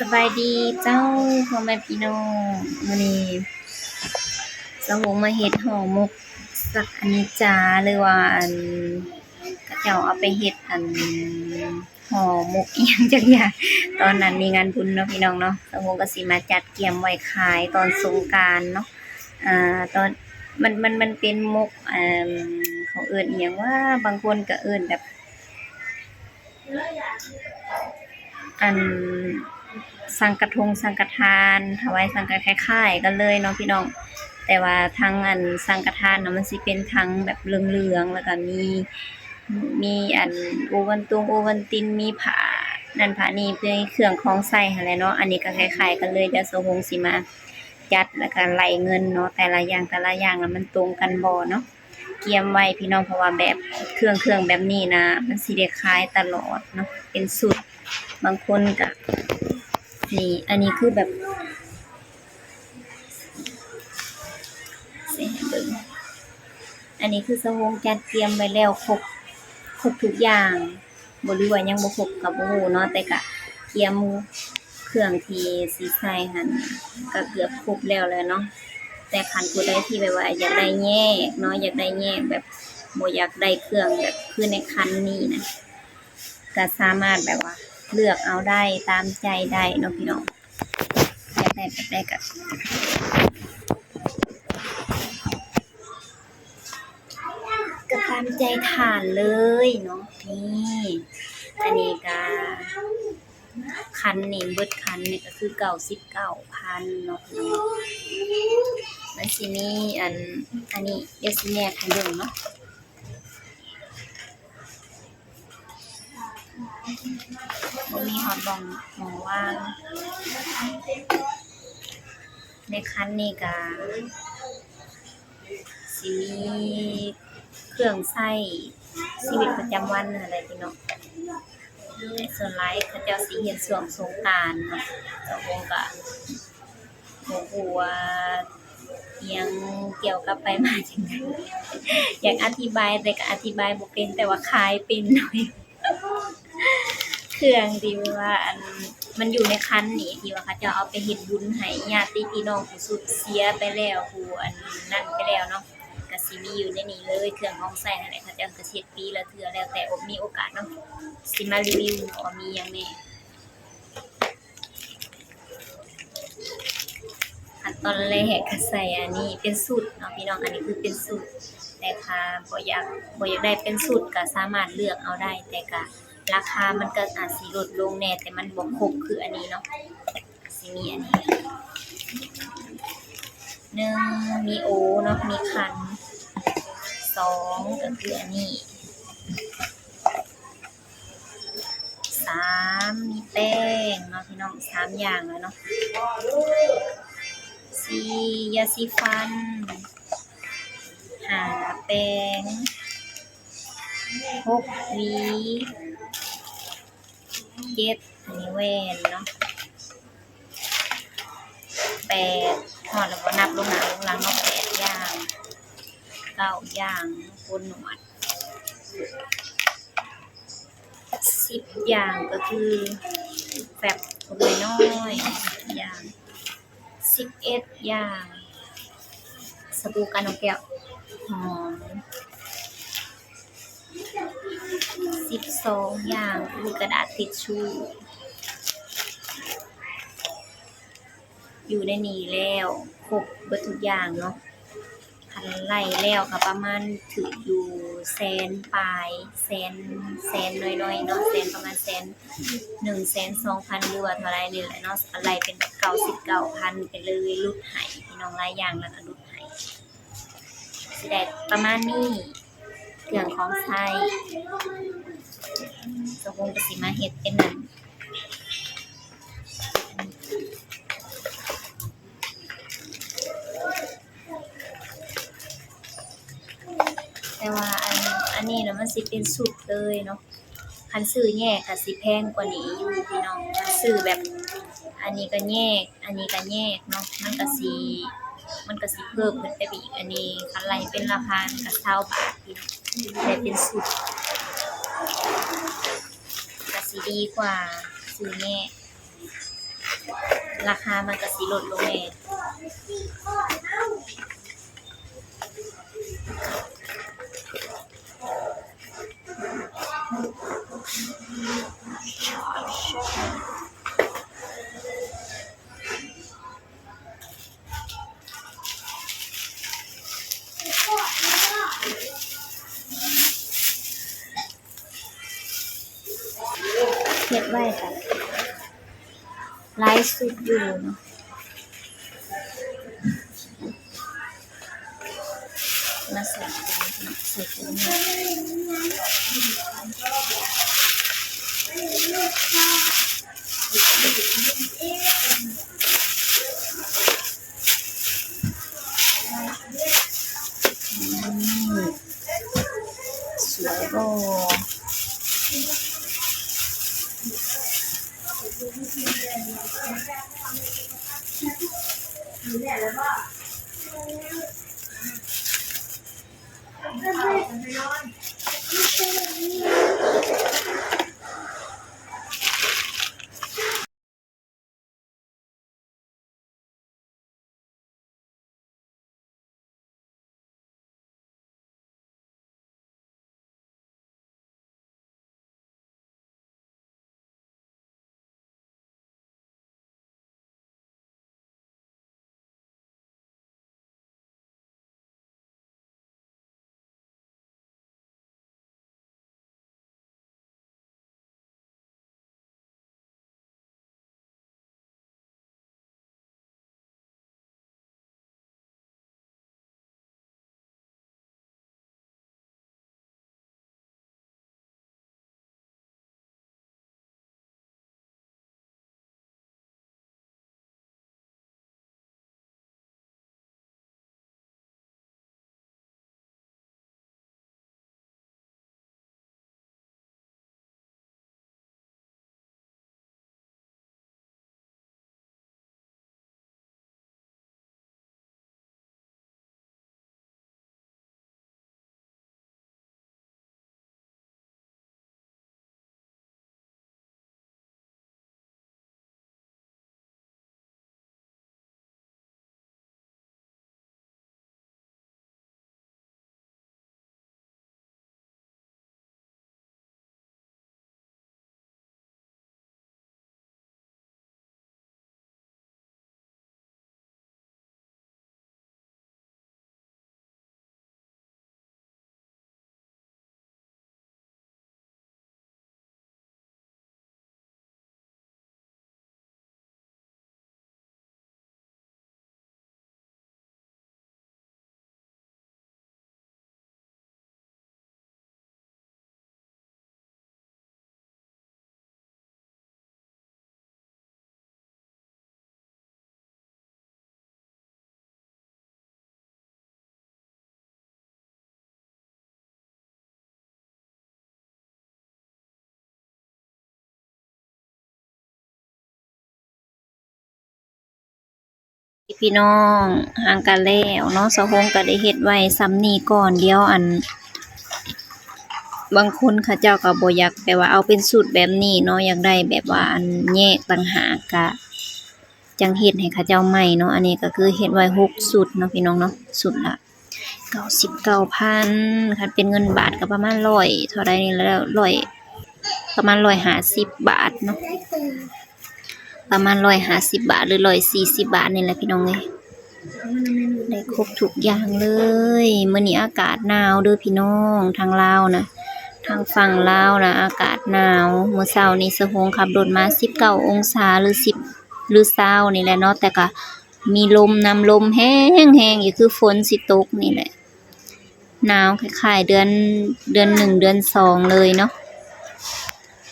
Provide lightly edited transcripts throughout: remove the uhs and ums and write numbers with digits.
สบายดีเจ้าพ่อแม่พี่น้องมื้อนี้สาวงมาเฮ็ดห่อหมกสักอันนี้จ้าหรือว่าเขาเจ้าเอาไปเฮ็ดห่อหมกอิหยังจักอย่างตอนนั้นมีงานบุญเนาะพี่น้องเนาะสาวงก็สิมาจัดเตรียมไว้ขายตอนสงกรานต์เนาะตอนมันเป็นหมกเขาเอิ้นอิหยังว่าบางคนก็เอิ้นแบบอัน สังฆทงสังฆทานถวายสังฆคล้ายๆกันเลยเนาะพี่น้องแต่ว่าทั้งสังฆทานเนาะมันสิเป็นทั้งแบบเหลืองๆแล้วก็มีโอวัลตุงโอวัลตินมีผ้านั่นผ้านี่เป็นเครื่องของใช้หั่นแหละเนาะอันนี้ก็คล้ายๆกันเลยเดี๋ยวสหงสิมาจัดแล้วก็ไล่เงินเนาะแต่ละอย่างแล้วมันตรงกันบ่เนาะเตรียมไว้พี่น้องเพราะว่าแบบเครื่องแบบนี้นะมันสิได้ขายตลอดเนาะเป็นสูตรบางคนก็นี่อันนี้คือแบบสิให้เบิ่งอันนี้คือสวงจัดเตรียมไว้แล้วครบทุกอย่างบ่รู้ว่ายังบ่ครบก็บ่ฮู้เนาะแต่ก็เตรียมเครื่องที่สิใส่หั่นก็เกือบครบแล้วแหละเนาะแต่คันผู้ใดที่แบบว่าอยากได้แยกเนาะอยากได้แยกแบบบ่อยากได้เครื่องแบบคือในคันนี้นะก็สามารถแบบว่าเลือกเอาได้ตามใจได้เนาะพี่น้องอยากได้แบบใดก็ตามใจทานเลยเนาะนี่อันนี้ก็คันนี่เบิดคันนี่ก็คือ99,000เนาะพี่น้องมันสิมีอันนี้เดี๋ยวสิแยกให้เบิ่งเนาะบ่มีฮอดหม้องว่างในคันนี้ก็สิมีเครื่องใช้ชีวิตประจำวันนั่นแหละพี่น้องแต่ส่วนหลายเขาเจ้าสิเฮ็ดช่วงสงกรานต์เนาะเจ้าของก็บ่ฮู้ว่าอิหยังเกี่ยวกับไปมาจั่งใดอยากอธิบายแต่ก็อธิบายบ่เป็นแต่ว่าขายเป็นหน่อยเครื่องที่ว่ามันอยู่ในคันนี่ที่ว่าเขาเจ้าเอาไปเฮ็ดบุญให้ญาติพี่น้องผู้สูญเสียไปแล้วผู้นั้นไปแล้วเนาะก็สิมีอยู่ในนี้เลยเครื่องของใช้นั่นแหละเขาเจ้าก็เฮ็ดปีละเทื่อแล้วแต่มีโอกาสเนาะสิมารีวิวว่ามีหยังแหน่ขั้นตอนแรกก็ใส่อันนี้เป็นสูตรเนาะพี่น้องอันนี้คือเป็นสูตรแต่ถ้าบ่อยากได้เป็นสูตรก็สามารถเลือกเอาได้แต่ก็ราคามันก็อาจสิลดลงแหน่แต่มันบ่ครบคืออันนี้เนาะสิมีอันนี้1มีโอเนาะมีคัน2ก็คืออันนี้3มีแป้งเนาะพี่น้อง3อย่างแล้วเนาะ4ยาสีฟัน5แป้ง6หวี7อันนี้แว่นเนาะ8ฮอดแล้วบ่นับลงหน้าลงหลังเนาะ8อย่าง9อย่างโกนหนวด10อย่างก็คือแฟบผมน้อยๆอย่าง11อย่างสบู่กันนกแก้วหอม12อย่างคือกระดาษทิชชู่อยู่ในนี้แล้วครบเบิดทุกอย่างเนาะคันไล่แล้วก็ประมาณถึงอยู่แสนปลายแสนน้อยๆเนาะแสนประมาณแสน1,200,000หรือว่าเท่าไรนี่แหละเนาะไล่เป็นแบบ99,000ไปเลยลดให้พี่น้องหลายอย่างแล้วก็ลดให้สิได้ประมาณนี้เครื่องของใช้สมมุติก็สิมาเฮ็ดเป็นนั่นแต่ว่าอันนี้น่ะมันสิเป็นสูตรเลยเนาะคันซื้อแยกก็สิแพงกว่านี้อยู่พี่น้องคันซื้อแบบอันนี้ก็แยกอันนี้ก็แยกเนาะมันก็สิเพิ่มขึ้นไปอีกอันนี้คันไล่เป็นราคาก็20บาทพี่น้องได้เป็นสูตรก็สิดีกว่าซื้อแยก ราคามันก็สิลดลงแน่เฮ็ดไว้ค่ะหลายสุดอยู่เนาะมาใส่กันใส่ถุงนี้สวยบ่ พี่น้องห่างกันแล้วเนาะสะฮงก็ได้เฮ็ดไว้ซ้ำนี้ก่อนเดี๋ยวบางคนเขาเจ้าก็บ่อยากแบบว่าเอาเป็นสูตรแบบนี้เนาะอยากได้แบบว่าแยกต่างหากก็จังเฮ็ดให้เขาเจ้าใหม่เนาะอันนี้ก็คือเฮ็ดไว้6สูตรเนาะพี่น้องเนาะสูตรละ99,000คันเป็นเงินบาทก็ประมาณ100เท่าใดนี่แหล้วประมาณ150บาทเนาะประมาณ150บาทหรือ140บาทนี่แหละพี่น้องเอ้ยได้ครบทุกอย่างเลยมื้อนี้อากาศหนาวเด้อพี่น้องทางลาวนะทางฝั่งลาวนะอากาศหนาวมื้อเช้านี้สะฮงขับรถมา19องศาหรือ10หรือ20นี่แหละเนาะแต่ก็มีลมนำลมแห้งๆอยู่คือฝนสิตกนี่แหละหนาวคล้ายๆเดือน 1เดือน 2เลยเนาะ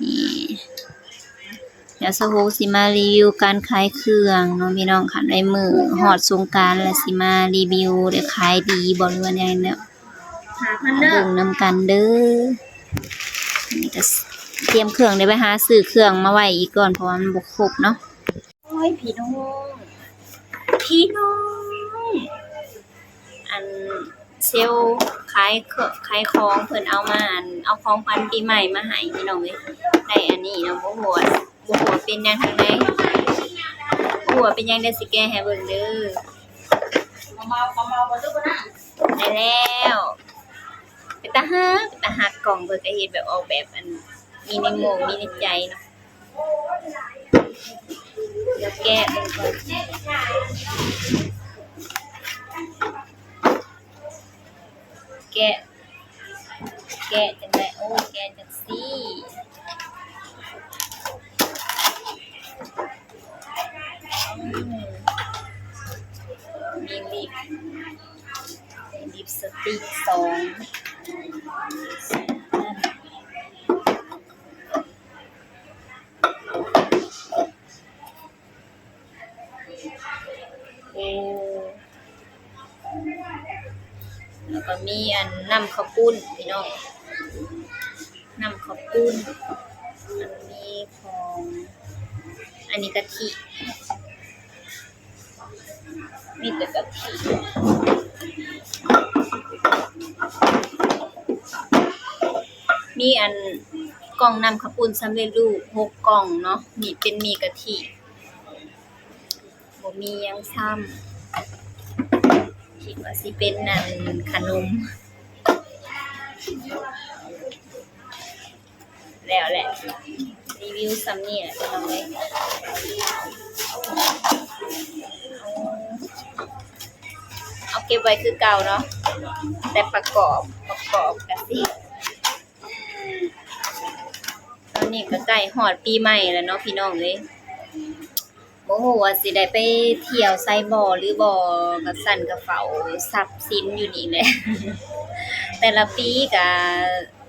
นี่เดี๋ยวสะฮงสิมารีวิวการขายเครื่องเนาะพี่น้องค่ะในมื้อฮอดสงกรานต์แล้วสิมารีวิวได้ขายดีบ่หรือว่าแนวนั้น เบิ่งนำกันเด้อนี่ก็เตรียมเครื่องได้ไปหาซื้อเครื่องมาไว้อีกก่อนเพราะว่ามันบ่ครบเนาะโอ้ยพี่น้องอันเซลล์ขายของเพิ่นเอามาเอาของขวัญปีใหม่มาให้พี่น้องเอ้ยได้อันนี้เนาะบ่ฮู้ว่าเป็นหยังทางใด หัวเป็นยังได้สิแกให้เบิ่งเด้อได้แล้วเป็นตาฮักกล่องเบิ่งก็เฮ็ดแบบออกแบบอันมีในโมงมีในใจเนาะเดี๋ยวแกะเบิ่งก่อนแกะจังได๋โอ้แกะจังซี่มีลิปสติก2โอ้แล้วก็มีอันน้ำข้าวปุ้นพี่น้องน้ำข้าวปุ้นอันนี้ของอันนี้กะทิมีแต่กะทิมีอันกล่องน้ำข้าวปุ้นสำเร็จรูป6กล่องเนาะนี่เป็นมีกะทิบ่มีหยังซ้ำคิดว่าสิเป็นนั่นขนมแล้วแหละรีวิวซ้ำนี่แหละพี่น้องเอ้ยเอาเก็บไว้คือเก่าเนาะแต่ประกอบกันสิตอนนี้ก็ใกล้ฮอดปีใหม่แล้วเนาะพี่น้องเอ้ยบ่ฮู้ว่าสิได้ไปเที่ยวไสบ่หรือบ่ก็สั่นกระเป๋าทรัพย์สินอยู่นี่แหละ แต่ละปีก็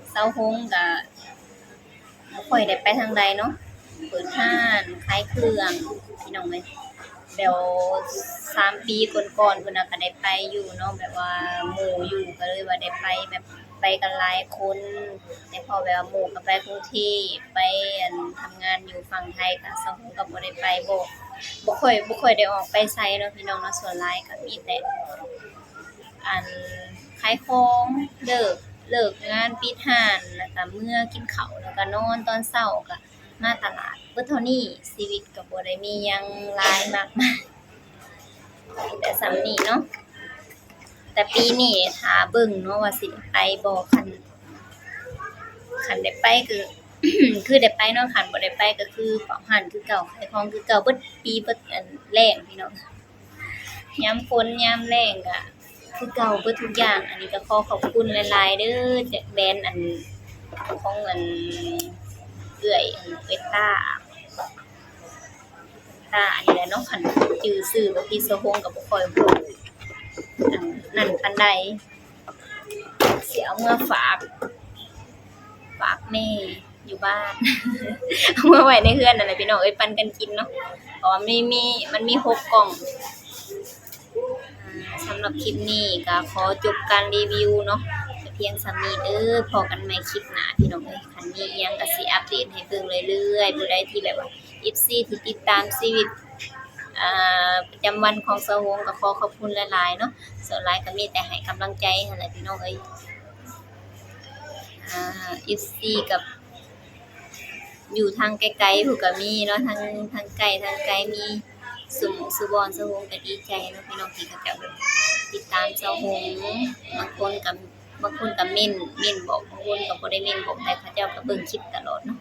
เซาฮงก็บ่ค่อยได้ไปทางใดเนาะเปิดร้านขายเครื่องพี่น้องเอ้ยเดี๋ยว3 ปีก่อนๆพุ่นน่ะก็ได้ไปอยู่เนาะแบบว่าหมู่อยู่ก็เลยว่าได้ไปแบบไปกันหลายคนแต่พอแบบว่าหมู่ก็ไปกรุงเทพไปอันทำงานอยู่ฝั่งไทยก็เซาฮงก็บ่ได้ไปบ่ค่อยได้ออกไปไสเนาะพี่น้องเนาะส่วนหลายก็มีแต่อันขายของเลิกงานปิดร้านแล้วก็เมื่อกินข้าวแล้วก็นอนตอนเช้าก็มาตลาดเบิดเท่านี้ชีวิตก็บ่ได้มีหยังหลายมากมายมีแต่ส่ำนี้เนาะแต่ปีนี้ถ้าเบิ่งเนาะว่าสิได้ไปบ่คันได้ไปคือ คือได้ไปเนาะคันบ่ได้ไปก็คือเฝ้าร้านคือเก่าขายของคือเก่าเบิดปีเบิดอันแล้งพี่น้องยามฝนยามแล้งก็คือเก่าเบิดทุกอย่างอันนี้ก็ขอขอบคุณหลายๆเด้อจากแบรนด์อันของอันเอื้อยต้าอันนี้แหละเนาะคันชื่อชื่อบ่พี่สะฮงก็บ่ค่อยฮู้อันนั้นปานใดสิเอามาฝากแม่อยู่บ้าน เอามาไว้ในเรือนนั่นแหละพี่น้องเอ้ยปันกันกินเนาะเพราะว่ามันมี6กล่องสำหรับคลิปนี้ก็ขอจบการรีวิวเนาะแต่เพียงส่ำนี้เด้อพอกันใหม่คลิปหน้าพี่น้องเอ้ยคันมีอิหยังก็สิอัปเดตให้เบิ่งเรื่อยๆผู้ใดที่แบบว่า FC ที่ติดตามชีวิตประจำวันของสะฮงก็ขอขอบคุณหลายๆเนาะส่วนหลายก็มีแต่ให้กำลังใจหั่นแหละพี่น้องเอ้ยFC กับอยู่ทางไกลๆผู้ก็มีเนาะทางไกลมีสุบอนสะฮงก็ดีใจเนาะพี่น้องที่เขาเจ้าแบบติดตามสะฮงบางคนก็เม้นบอกบางคนก็บ่ได้เม้นบอกแต่เขาเจ้าก็เบิ่งคลิปตลอดเนาะ